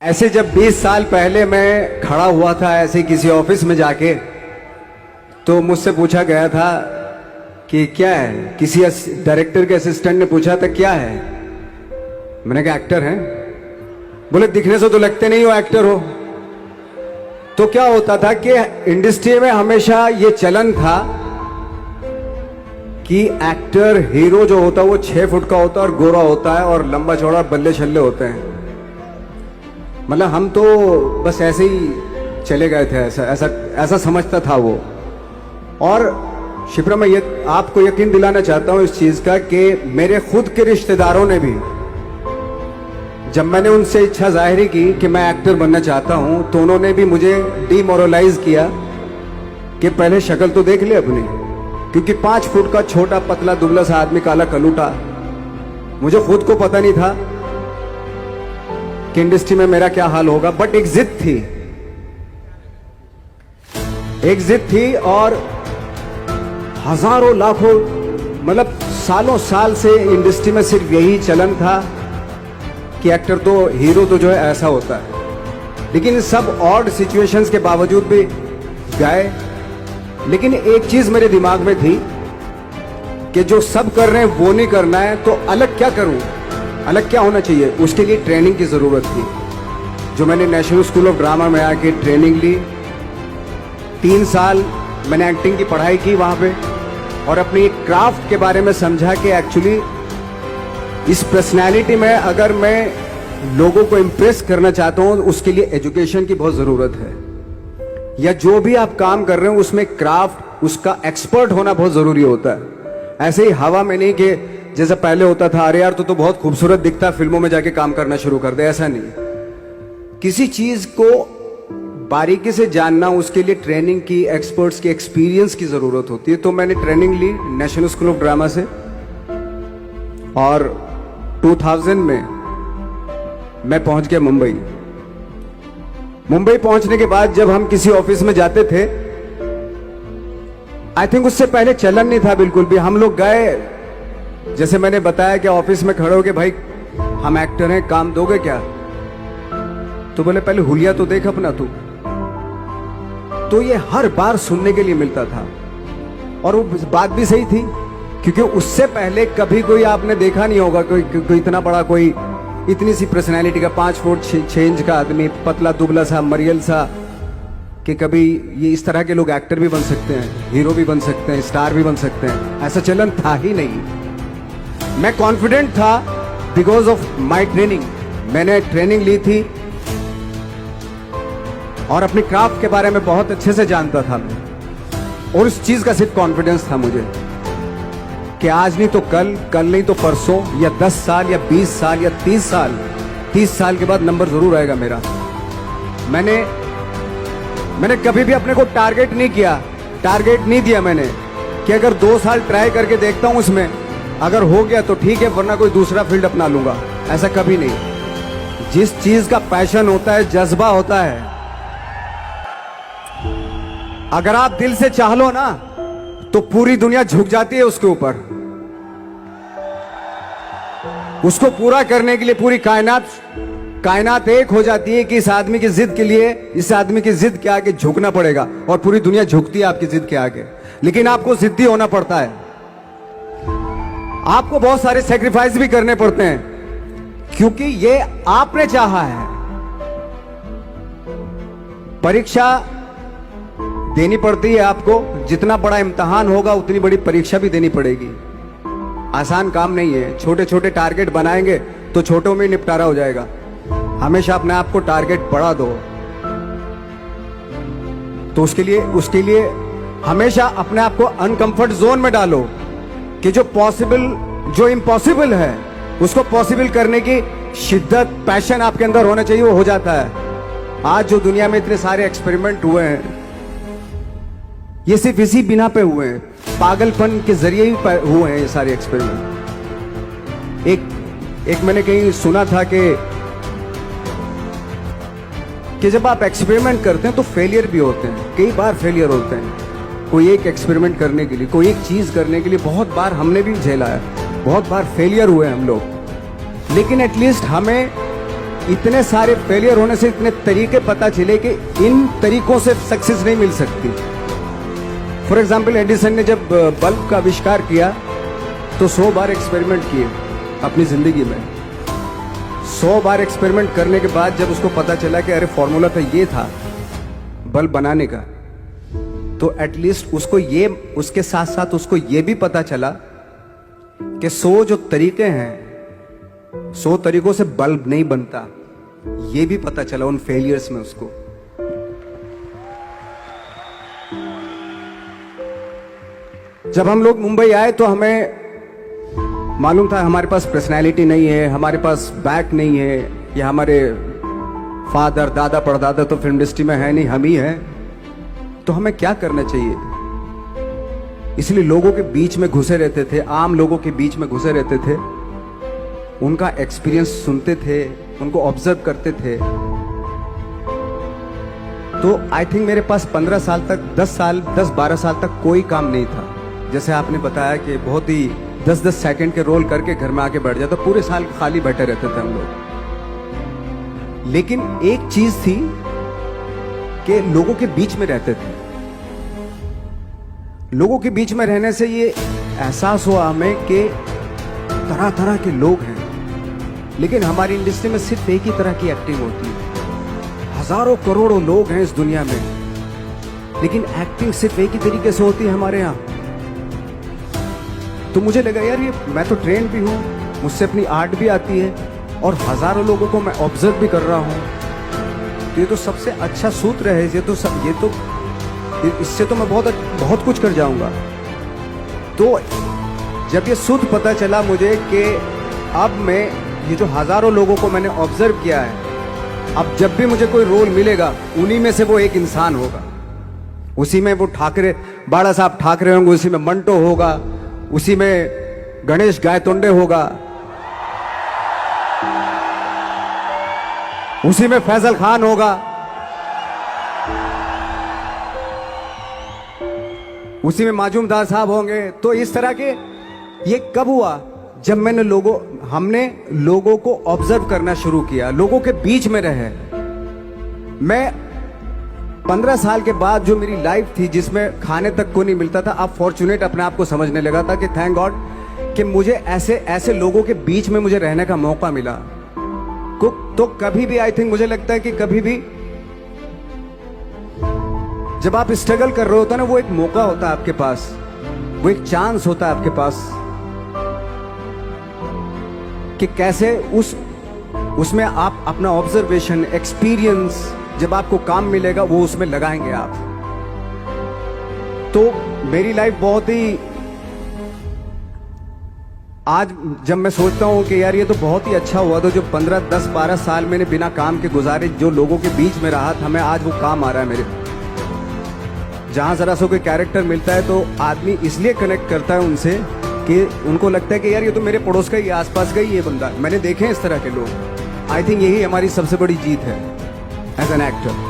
ऐसे जब 20 साल पहले मैं खड़ा हुआ था ऐसे किसी ऑफिस में जाके, तो मुझसे पूछा गया था कि क्या है। किसी डायरेक्टर के असिस्टेंट ने पूछा था क्या है। मैंने कहा एक्टर हैं। बोले दिखने से तो लगते नहीं हो एक्टर हो। तो क्या होता था कि इंडस्ट्री में हमेशा ये चलन था कि एक्टर हीरो जो होता है वो 6 फुट का होता है और गोरा होता है और लंबा चौड़ा बल्ले छल्ले होते हैं। मतलब हम तो बस ऐसे ही चले गए थे, ऐसा ऐसा ऐसा समझता था वो। और शिप्रा, मैं ये आपको यकीन दिलाना चाहता हूं इस चीज का कि मेरे खुद के रिश्तेदारों ने भी, जब मैंने उनसे इच्छा जाहिर की कि मैं एक्टर बनना चाहता हूं, तो उन्होंने भी मुझे डीमोरलाइज किया कि पहले शक्ल तो देख ले अपनी, क्योंकि 5 फुट का छोटा पतला दुबला सा आदमी, काला कलूटा। मुझे खुद को पता नहीं था कि इंडस्ट्री में मेरा क्या हाल होगा, बट एक जिद थी और हजारों लाखों मतलब सालों साल से इंडस्ट्री में सिर्फ यही चलन था कि एक्टर तो, हीरो तो जो है ऐसा होता है। लेकिन सब ऑड सिचुएशंस के बावजूद भी गए। लेकिन एक चीज मेरे दिमाग में थी कि जो सब कर रहे हैं वो नहीं करना है, तो अलग क्या करूं, अलग क्या होना चाहिए। उसके लिए ट्रेनिंग की जरूरत थी, जो मैंने नेशनल स्कूल ऑफ ड्रामा में आके ट्रेनिंग ली। 3 साल मैंने एक्टिंग की पढ़ाई की वहां पे, और अपनी क्राफ्ट के बारे में समझा कि एक्चुअली इस पर्सनैलिटी में अगर मैं लोगों को इंप्रेस करना चाहता हूं, उसके लिए एजुकेशन की बहुत जरूरत है। या जो भी आप काम कर रहे हो उसमें क्राफ्ट, उसका एक्सपर्ट होना बहुत जरूरी होता है। ऐसे ही हवा में नहीं कि जैसे पहले होता था, अरे यार तो बहुत खूबसूरत दिखता, फिल्मों में जाके काम करना शुरू कर दे। ऐसा नहीं, किसी चीज को बारीकी से जानना, उसके लिए ट्रेनिंग की, एक्सपर्ट्स की, एक्सपीरियंस की जरूरत होती है। तो मैंने ट्रेनिंग ली नेशनल स्कूल ऑफ ड्रामा से, और 2000 में मैं पहुंच गया मुंबई। मुंबई पहुंचने के बाद जब हम किसी ऑफिस में जाते थे, आई थिंक उससे पहले चलन नहीं था बिल्कुल भी। हम लोग गए, जैसे मैंने बताया कि ऑफिस में खड़े हो के, भाई हम एक्टर हैं, काम दोगे क्या। तो बोले पहले हुलिया तो देख अपना तू। तो ये हर बार सुनने के लिए मिलता था, और वो बात भी सही थी, क्योंकि उससे पहले कभी कोई आपने देखा नहीं होगा कोई इतना बड़ा, कोई इतनी सी पर्सनैलिटी का 5 फुट 6 इंच का आदमी, पतला दुबला सा, मरियल सा, कि कभी ये इस तरह के लोग एक्टर भी बन सकते हैं, हीरो भी बन सकते हैं, स्टार भी बन सकते हैं। ऐसा चलन था ही नहीं। मैं कॉन्फिडेंट था बिकॉज ऑफ माई ट्रेनिंग। मैंने ट्रेनिंग ली थी और अपनी क्राफ्ट के बारे में बहुत अच्छे से जानता था मैं, और उस चीज का सिर्फ कॉन्फिडेंस था मुझे कि आज नहीं तो कल, कल नहीं तो परसों, या 10 साल या 20 साल या 30 साल के बाद नंबर जरूर आएगा मेरा। मैंने कभी भी अपने को टारगेट नहीं किया, टारगेट नहीं दिया मैंने कि अगर 2 साल ट्राई करके देखता हूं, उसमें अगर हो गया तो ठीक है, वरना कोई दूसरा फील्ड अपना लूंगा। ऐसा कभी नहीं। जिस चीज का पैशन होता है, जज्बा होता है, अगर आप दिल से चाह लो ना, तो पूरी दुनिया झुक जाती है उसके ऊपर। उसको पूरा करने के लिए पूरी कायनात एक हो जाती है कि इस आदमी की जिद के लिए, इस आदमी की जिद के आगे झुकना पड़ेगा, और पूरी दुनिया झुकती है आपकी जिद के आगे। लेकिन आपको जिद्दी होना पड़ता है, आपको बहुत सारे सेक्रीफाइस भी करने पड़ते हैं, क्योंकि ये आपने चाहा है। परीक्षा देनी पड़ती है आपको, जितना बड़ा इम्तिहान होगा उतनी बड़ी परीक्षा भी देनी पड़ेगी। आसान काम नहीं है। छोटे छोटे टारगेट बनाएंगे तो छोटों में निपटारा हो जाएगा। हमेशा अपने आप को टारगेट बढ़ा दो। तो उसके लिए हमेशा अपने आप को अनकंफर्ट जोन में डालो, कि जो इम्पॉसिबल है उसको पॉसिबल करने की शिद्दत, पैशन आपके अंदर होना चाहिए, वो हो जाता है। आज जो दुनिया में इतने सारे एक्सपेरिमेंट हुए हैं, ये सिर्फ इसी बिना पे हुए हैं, पागलपन के जरिए ही हुए हैं ये सारे एक्सपेरिमेंट। एक मैंने कहीं सुना था कि जब आप एक्सपेरिमेंट करते हैं तो फेलियर भी होते हैं, कई बार फेलियर होते हैं। कोई एक एक्सपेरिमेंट करने के लिए, कोई एक चीज करने के लिए बहुत बार हमने भी झेला है, बहुत बार फेलियर हुए हम लोग। लेकिन एटलीस्ट हमें इतने सारे फेलियर होने से इतने तरीके पता चले कि इन तरीकों से सक्सेस नहीं मिल सकती। फॉर एग्जाम्पल, एडिसन ने जब बल्ब का आविष्कार किया तो 100 बार एक्सपेरिमेंट किए अपनी जिंदगी में। 100 बार एक्सपेरिमेंट करने के बाद जब उसको पता चला कि अरे फॉर्मूला तो ये था बल्ब बनाने का, तो एटलीस्ट उसको ये, उसके साथ साथ उसको ये भी पता चला कि 100 जो तरीके हैं, 100 तरीकों से बल्ब नहीं बनता, ये भी पता चला उन फेलियर्स में उसको। जब हम लोग मुंबई आए तो हमें मालूम था हमारे पास पर्सनैलिटी नहीं है, हमारे पास बैक नहीं है, या हमारे फादर दादा परदादा तो फिल्म इंडस्ट्री में है नहीं, हम ही हैं, तो हमें क्या करना चाहिए। इसलिए लोगों के बीच में घुसे रहते थे, आम लोगों के बीच में घुसे रहते थे, उनका एक्सपीरियंस सुनते थे, उनको ऑब्जर्व करते थे। तो आई थिंक मेरे पास 15 साल तक, 10-12 साल तक कोई काम नहीं था। जैसे आपने बताया कि बहुत ही 10-10 सेकंड के रोल करके घर में आके बैठ जाता, पूरे साल खाली बैठे रहते थे हम लोग। लेकिन एक चीज थी कि लोगों के बीच में रहते थे। लोगों के बीच में रहने से ये एहसास हुआ हमें कि तरह तरह के लोग हैं, लेकिन हमारी इंडस्ट्री में सिर्फ एक ही तरह की एक्टिंग होती है। हजारों करोड़ों लोग हैं इस दुनिया में, लेकिन एक्टिंग सिर्फ एक ही तरीके से होती है हमारे यहाँ। तो मुझे लगा यार, ये मैं तो ट्रेन भी हूँ, मुझसे अपनी आर्ट भी आती है, और हजारों लोगों को मैं ऑब्जर्व भी कर रहा हूँ, तो ये तो सबसे अच्छा सूत्र है। इससे तो मैं बहुत कुछ कर जाऊंगा। तो जब ये सूत्र पता चला मुझे कि अब मैं ये जो हजारों लोगों को मैंने ऑब्जर्व किया है, अब जब भी मुझे कोई रोल मिलेगा उन्हीं में से वो एक इंसान होगा। उसी में वो ठाकरे, बाड़ा साहब ठाकरे होंगे, उसी में मंटो होगा, उसी में गणेश गायतोंडे होगा, उसी में फैजल खान होगा, उसी में माजूमदार साहब होंगे। तो इस तरह के, ये कब हुआ? जब हमने लोगों को ऑब्जर्व करना शुरू किया, लोगों के बीच में रहे। मैं 15 साल के बाद जो मेरी लाइफ थी, जिसमें खाने तक को नहीं मिलता था, अब फॉर्चुनेट अपने आप को समझने लगा था कि थैंक गॉड कि मुझे ऐसे लोगों के बीच में मुझे रहने का मौका मिला। तो कभी भी, आई थिंक मुझे लगता है कि कभी भी जब आप स्ट्रगल कर रहे होते हैं ना, वो एक मौका होता है आपके पास, वो एक चांस होता है आपके पास कि कैसे उसमें आप अपना ऑब्जर्वेशन, एक्सपीरियंस, जब आपको काम मिलेगा वो उसमें लगाएंगे आप। तो मेरी लाइफ बहुत ही, आज जब मैं सोचता हूं कि यार ये तो बहुत ही अच्छा हुआ, तो जो 15, 10, 12 साल मैंने बिना काम के गुजारे, जो लोगों के बीच में रहा था मैं, आज वो काम आ रहा है मेरे। जहां जरा सा कोई कैरेक्टर मिलता है तो आदमी इसलिए कनेक्ट करता है उनसे कि उनको लगता है कि यार ये तो मेरे पड़ोस का ही, आसपास का ही ये बंदा। मैंने देखे हैं इस तरह के लोग। आई थिंक यही हमारी सबसे बड़ी जीत है as an actor.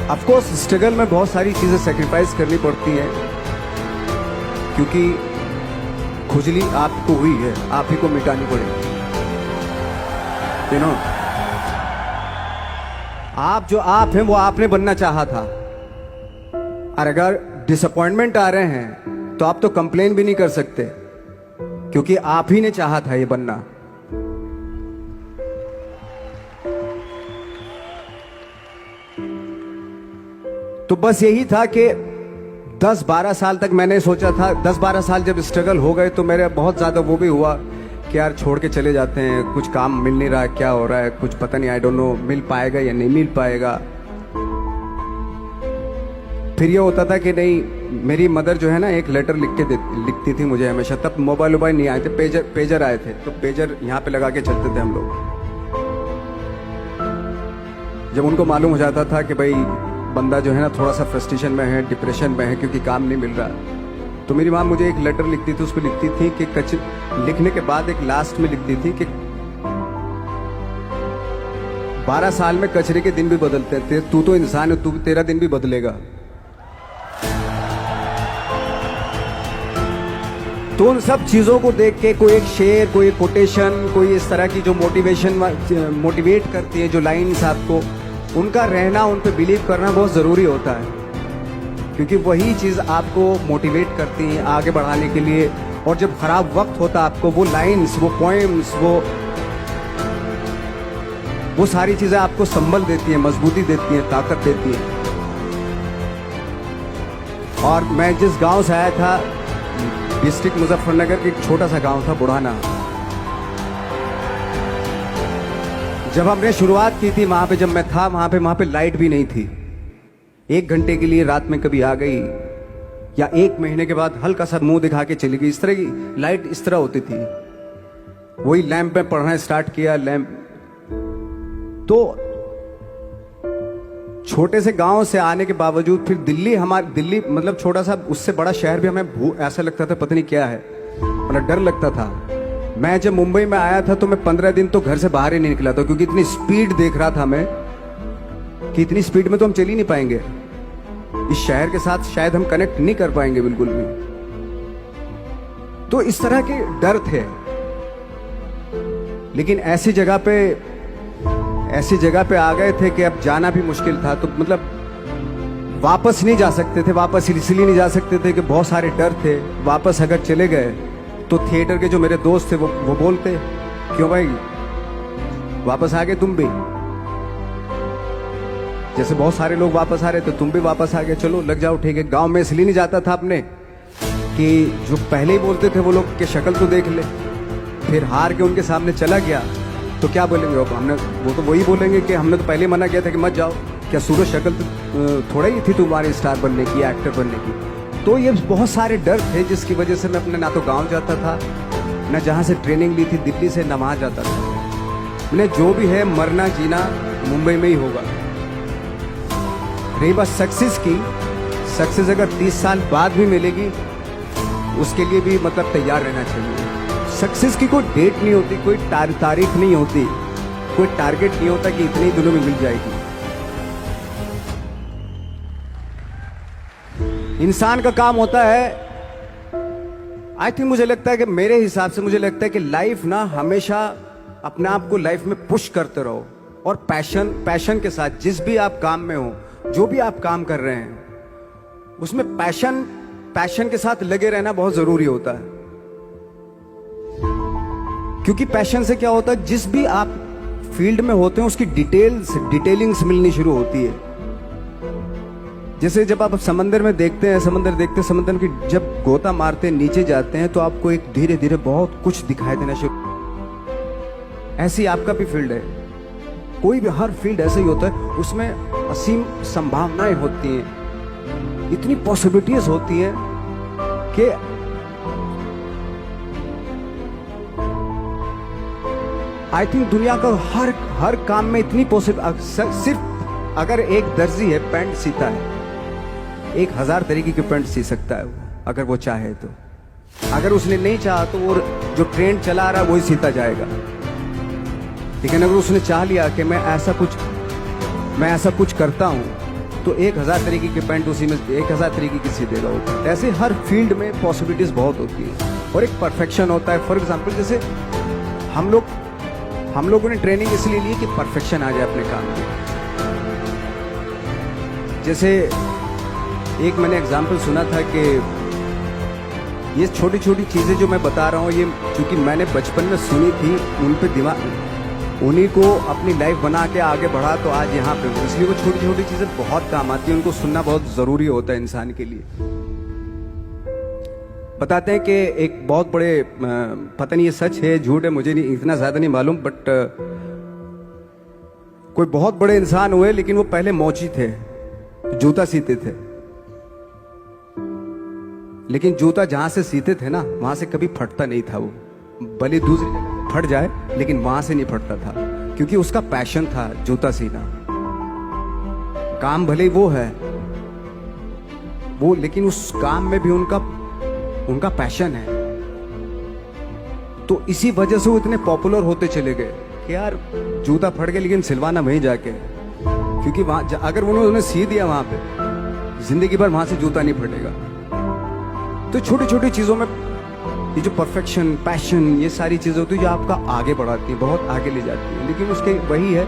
Of course struggle में बहुत सारी चीजें सेक्रीफाइस करनी पड़ती हैं, क्योंकि खुजली आपको हुई है, आप ही को मिटानी पड़ेगी। यू नो, आप जो आप हैं वो आपने बनना चाहा था, और अगर डिसअपॉइंटमेंट आ रहे हैं तो आप तो कंप्लेन भी नहीं कर सकते, क्योंकि आप ही ने चाहा था ये बनना। तो बस यही था कि 10-12 साल तक मैंने सोचा था, 10-12 साल जब स्ट्रगल हो गए तो मेरे बहुत ज़्यादा वो भी हुआ कि यार छोड़ के चले जाते हैं, कुछ काम मिल नहीं रहा है, क्या हो रहा है कुछ पता नहीं, आई डोंट नो मिल पाएगा या नहीं मिल पाएगा। फिर ये होता था कि नहीं, मेरी मदर जो है ना एक लेटर लिखती थी मुझे हमेशा। तब मोबाइल नहीं आए थे, पेजर आए थे, तो पेजर यहाँ पे लगा के चलते थे हम लोग। जब उनको मालूम हो जाता था कि भाई बंदा जो है ना थोड़ा सा फ्रस्ट्रेशन में है, डिप्रेशन में है, क्योंकि काम नहीं मिल रहा, तो मेरी माँ मुझे एक लेटर लिखती थी। उसको लिखती थी कि लिखने के बाद एक लास्ट में लिखती थी कि 12 साल में कचरे के दिन भी बदलते थे, तू तो इंसान है, तू तेरा दिन भी बदलेगा। तो उन सब चीज़ों को देख के कोई एक शेर, कोई एक कोटेशन, कोई इस तरह की जो मोटिवेट करती है, जो लाइन्स आपको, उनका रहना, उन पे बिलीव करना बहुत ज़रूरी होता है, क्योंकि वही चीज़ आपको मोटिवेट करती हैं आगे बढ़ाने के लिए। और जब खराब वक्त होता है आपको वो लाइन्स, वो पोएम्स, वो सारी चीज़ें आपको संबल देती हैं, मजबूती देती हैं, ताकत देती हैं। और मैं जिस गांव से आया था, डिस्ट्रिक्ट मुजफ्फरनगर के एक छोटा सा गांव था बुढ़ाना, जब हमने शुरुआत की थी वहां पे, जब मैं था वहां पे लाइट भी नहीं थी। 1 घंटे के लिए रात में कभी आ गई, या 1 महीने के बाद हल्का सा मुंह दिखा के चली गई। इस तरह की लाइट इस तरह होती थी। वही लैंप में पढ़ना स्टार्ट किया, लैंप। तो छोटे से गांव से आने के बावजूद फिर दिल्ली मतलब छोटा सा, उससे बड़ा शहर भी हमें ऐसा लगता था पता नहीं क्या है, मतलब डर लगता था। मैं जब मुंबई में आया था तो मैं 15 दिन तो घर से बाहर ही नहीं निकला था, क्योंकि इतनी स्पीड देख रहा था मैं कि इतनी स्पीड में तो हम चल ही नहीं पाएंगे, इस शहर के साथ शायद हम कनेक्ट नहीं कर पाएंगे बिल्कुल भी। तो इस तरह के डर थे। लेकिन ऐसी जगह पे आ गए थे कि अब जाना भी मुश्किल था। तो मतलब वापस नहीं जा सकते थे, वापस इसलिए नहीं जा सकते थे कि बहुत सारे डर थे। वापस अगर चले गए तो थिएटर के जो मेरे दोस्त थे वो बोलते, क्यों भाई वापस आ गए तुम भी, जैसे बहुत सारे लोग वापस आ रहे थे तुम भी वापस आ गए, चलो लग जाओ ठीक है। गांव में इसलिए नहीं जाता था अपने कि जो पहले ही बोलते थे वो लोग के शक्ल तो देख ले, फिर हार के उनके सामने चला गया तो क्या बोलेंगे वो तो वही बोलेंगे कि हमने तो पहले मना किया था कि मत जाओ, क्या सूरज शक्ल थोड़ा ही थी तुम्हारी स्टार बनने की, एक्टर बनने की। तो ये बहुत सारे डर थे जिसकी वजह से मैं अपने ना तो गांव जाता था, ना जहां से ट्रेनिंग ली थी दिल्ली से, ना वहां जाता था। मैंने जो भी है मरना जीना मुंबई में ही होगा। रही बात सक्सेस की, सक्सेस अगर 30 साल बाद भी मिलेगी उसके लिए भी मतलब तैयार रहना चाहिए। सक्सेस की कोई डेट नहीं होती, कोई तारीख नहीं होती, कोई टारगेट नहीं होता कि इतने ही दिनों में मिल जाएगी। इंसान का काम होता है, आई थिंक मुझे लगता है कि मेरे हिसाब से मुझे लगता है कि लाइफ ना हमेशा अपने आप को लाइफ में पुश करते रहो, और पैशन के साथ जिस भी आप काम में हो, जो भी आप काम कर रहे हैं उसमें पैशन के साथ लगे रहना बहुत जरूरी होता है। क्योंकि पैशन से क्या होता है, जिस भी आप फील्ड में होते हैं उसकी डिटेलिंग्स मिलनी शुरू होती है। जैसे जब आप समंदर में देखते हैं, समंदर की जब गोता मारते हैं, नीचे जाते हैं तो आपको एक धीरे धीरे बहुत कुछ दिखाई देना शुरू। ऐसी आपका भी फील्ड है, कोई भी हर फील्ड ऐसा ही होता है, उसमें असीम संभावनाएं होती हैं, इतनी पॉसिबिलिटीज होती हैं कि आई थिंक दुनिया का हर काम में इतनी सिर्फ अगर एक दर्जी है पैंट सीता है, 1000 तरीके की पैंट सी सकता है वो, अगर वो चाहे तो। अगर उसने नहीं चाहा तो वो जो ट्रेंड चला रहा है वही सीता जाएगा। लेकिन अगर उसने चाह लिया कि मैं ऐसा कुछ करता हूं तो 1000 तरीके की पैंट उसी में 1000 तरीके की सी देगा वो। ऐसे हर फील्ड में पॉसिबिलिटीज बहुत होती है और एक परफेक्शन होता है। फॉर एग्जाम्पल जैसे हम लोगों ने ट्रेनिंग इसलिए ली कि परफेक्शन आ जाए अपने काम में। जैसे एक मैंने एग्जाम्पल सुना था कि ये छोटी छोटी चीज़ें जो मैं बता रहा हूँ, ये चूंकि मैंने बचपन में सुनी थी, उन पे दिमाग, उन्हीं को अपनी लाइफ बना के आगे बढ़ा तो आज यहाँ पे हूँ। इसलिए वो छोटी छोटी चीज़ें बहुत काम आती हैं, उनको सुनना बहुत ज़रूरी होता है इंसान के लिए। बताते हैं कि एक बहुत बड़े, पता नहीं ये सच है झूठ है, मुझे नहीं इतना ज़्यादा नहीं मालूम, बट कोई बहुत बड़े इंसान हुए, लेकिन वो पहले मौची थे, जूता सीते थे। लेकिन जूता जहां से सीते थे ना, वहां से कभी फटता नहीं था वो, भले दूसरी जगह फट जाए लेकिन वहां से नहीं फटता था, क्योंकि उसका पैशन था जूता सीना। काम भले वो है वो, लेकिन उस काम में भी उनका पैशन है। तो इसी वजह से वो इतने पॉपुलर होते चले गए कि यार जूता फट गया लेकिन सिलवाना वहीं जाके, क्योंकि वहां अगर उन्होंने सी दिया वहां पे, जिंदगी भर वहां से जूता नहीं फटेगा। तो छोटी छोटी चीजों में ये जो परफेक्शन, पैशन, ये सारी चीजें होती है जो आपका आगे बढ़ाती है, बहुत आगे ले जाती है। लेकिन उसके वही है,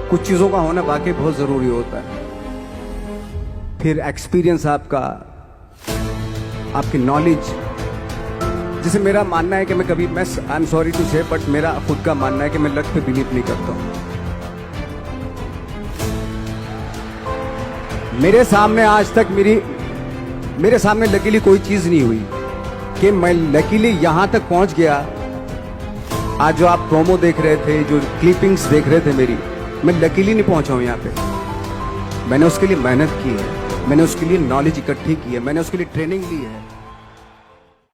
कुछ चीजों का होना वाकई बहुत जरूरी होता है। फिर एक्सपीरियंस आपका, आपकी नॉलेज। जैसे मेरा मानना है कि मैं कभी, मैं आई एम सॉरी टू से, बट मेरा खुद का मानना है कि मैं लक पे बिलीव नहीं करता हूं। मेरे सामने आज तक मेरे सामने लकीली कोई चीज नहीं हुई कि मैं लकीली यहां तक पहुंच गया। आज जो आप प्रोमो देख रहे थे, जो क्लिपिंग्स देख रहे थे मेरी, मैं लकीली नहीं पहुंचा हूं यहां पे। मैंने उसके लिए मेहनत की है, मैंने उसके लिए नॉलेज इकट्ठी की है, मैंने उसके लिए ट्रेनिंग ली है।